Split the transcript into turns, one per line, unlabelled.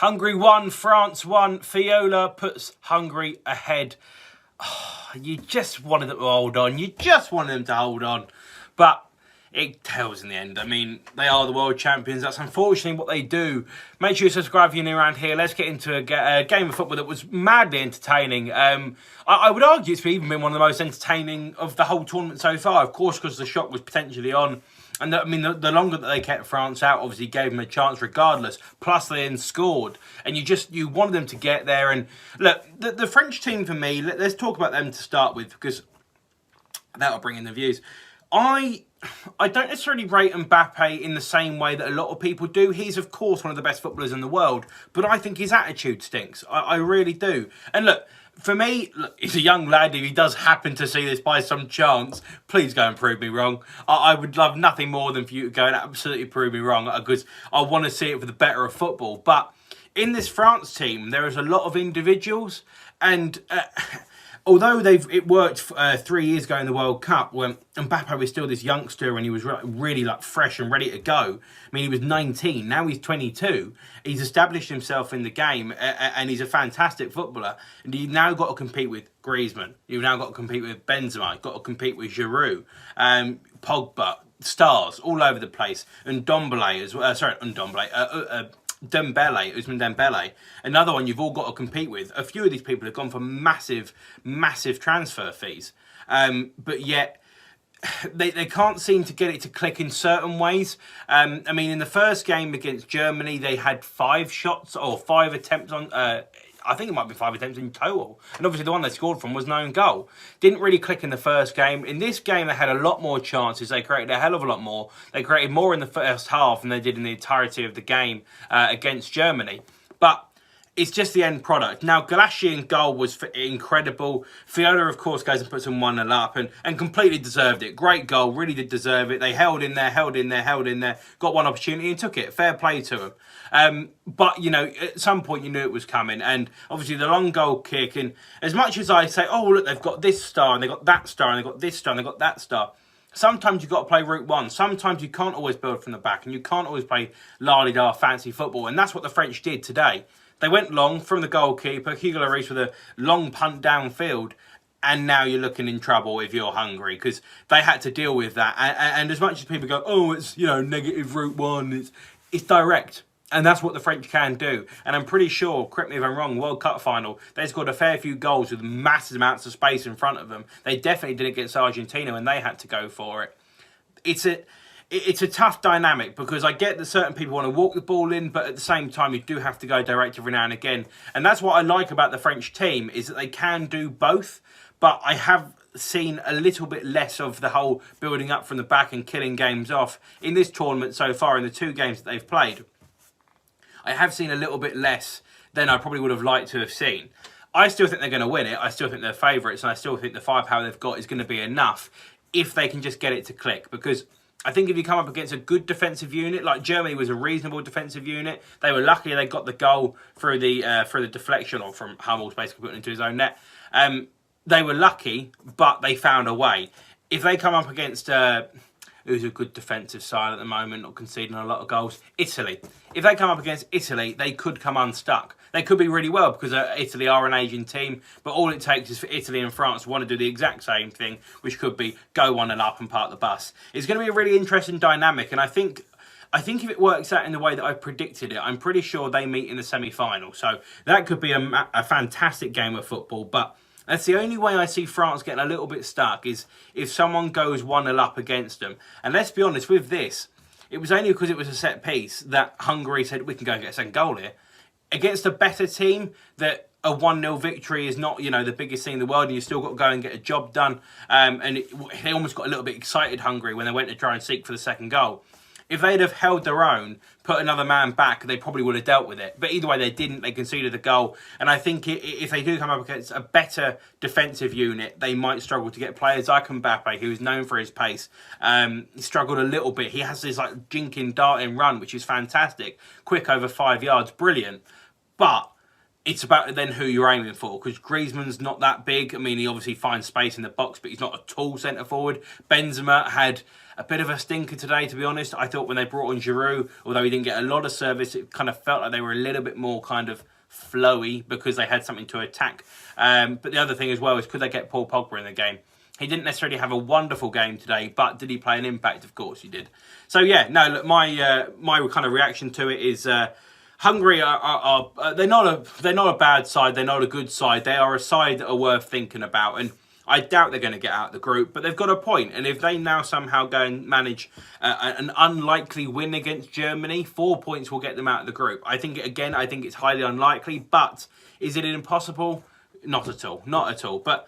Hungary won, France won. Fiola puts Hungary ahead. Oh, you just wanted them to hold on. You just wanted them to hold on. But it tells in the end. I mean, they are the world champions. That's unfortunately what they do. Make sure you subscribe if you're new around here. Let's get into a game of football that was madly entertaining. I would argue it's even been one of the most entertaining of the whole tournament so far. Of course, because the shot was potentially on. And the longer that they kept France out, obviously gave them a chance regardless. Plus, they then scored. And you wanted them to get there. And look, the French team for me, let's talk about them to start with, because that'll bring in the views. I don't necessarily rate Mbappe in the same way that a lot of people do. He's, of course, one of the best footballers in the world. But I think his attitude stinks. I really do. And look, for me, look, he's a young lad. If he does happen to see this by some chance, please go and prove me wrong. I would love nothing more than for you to go and absolutely prove me wrong, because I want to see it for the better of football. But in this France team, there is a lot of individuals. And although it worked 3 years ago in the World Cup when Mbappe was still this youngster and he was really like fresh and ready to go. I mean, he was 19, now he's 22. He's established himself in the game and he's a fantastic footballer. And you've now got to compete with Griezmann. You've now got to compete with Benzema. You've got to compete with Giroud, Pogba, stars all over the place. And Ndombele as well. Dembele, Ousmane Dembele, another one you've all got to compete with. A few of these people have gone for massive, massive transfer fees, but yet they can't seem to get it to click in certain ways. I mean, in the first game against Germany, they had 5 shots or 5 attempts on. I think it might be 5 attempts in total. And obviously the one they scored from was no own goal. Didn't really click in the first game. In this game, they had a lot more chances. They created a hell of a lot more. They created more in the first half than they did in the entirety of the game against Germany. But it's just the end product. Now, Galashian goal was incredible. Fiola, of course, goes and puts them 1-0 up and completely deserved it. Great goal, really did deserve it. They held in there, got one opportunity and took it. Fair play to them. But, you know, at some point you knew it was coming. And obviously the long goal kick, and as much as I say, oh, look, they've got this star and they've got that star and they've got this star and they've got that star, sometimes you've got to play route one. Sometimes you can't always build from the back and you can't always play la-di-da fancy football. And that's what the French did today. They went long from the goalkeeper, Hugo Lloris, with a long punt downfield. And now you're looking in trouble if you're Hungary, because they had to deal with that. And as much as people go, oh, it's, you know, negative route one, it's direct. And that's what the French can do. And I'm pretty sure, correct me if I'm wrong, World Cup final, they scored a fair few goals with massive amounts of space in front of them. They definitely did against Argentina when they had to go for it. It's a tough dynamic, because I get that certain people want to walk the ball in, but at the same time you do have to go direct every now and again. And that's what I like about the French team, is that they can do both. But I have seen a little bit less of the whole building up from the back and killing games off in this tournament so far, in the 2 games that they've played. I have seen a little bit less than I probably would have liked to have seen. I still think they're going to win it. I still think they're favourites, and I still think the firepower they've got is going to be enough if they can just get it to click. Because I think if you come up against a good defensive unit, like Germany was a reasonable defensive unit, they were lucky they got the goal through the deflection, or from Hummels basically putting it into his own net. They were lucky, but they found a way. If they come up against who's a good defensive side at the moment, not conceding a lot of goals, Italy. If they come up against Italy, they could come unstuck. They could be really well, because Italy are an aging team, but all it takes is for Italy and France to want to do the exact same thing, which could be go 1-0 up and park the bus. It's going to be a really interesting dynamic, and I think if it works out in the way that I predicted it, I'm pretty sure they meet in the semi-final. So that could be a fantastic game of football, but that's the only way I see France getting a little bit stuck, is if someone goes 1-0 up against them. And let's be honest, with this, it was only because it was a set piece that Hungary said, we can go and get a second goal here. Against a better team, that a 1-0 victory is not, you know, the biggest thing in the world, and you still got to go and get a job done. They almost got a little bit excited, Hungary, when they went to try and seek for the second goal. If they'd have held their own, put another man back, they probably would have dealt with it. But either way, they didn't. They conceded the goal. And I think if they do come up against a better defensive unit, they might struggle to get players like Mbappe, who is known for his pace. He struggled a little bit. He has this like jinking, darting run, which is fantastic. Quick over 5 yards, brilliant. But it's about then who you're aiming for, because Griezmann's not that big. I mean, he obviously finds space in the box, but he's not a tall centre forward. Benzema had a bit of a stinker today, to be honest. I thought when they brought on Giroud, although he didn't get a lot of service, it kind of felt like they were a little bit more kind of flowy because they had something to attack. But the other thing as well is, could they get Paul Pogba in the game? He didn't necessarily have a wonderful game today, but did he play an impact? Of course he did. So yeah, no, look, my kind of reaction to it is Hungary are they're not a bad side, they're not a good side. They are a side that are worth thinking about, and I doubt they're going to get out of the group, but they've got a point. And if they now somehow go and manage an unlikely win against Germany, 4 points will get them out of the group. I think it's highly unlikely, but is it impossible? Not at all, not at all. But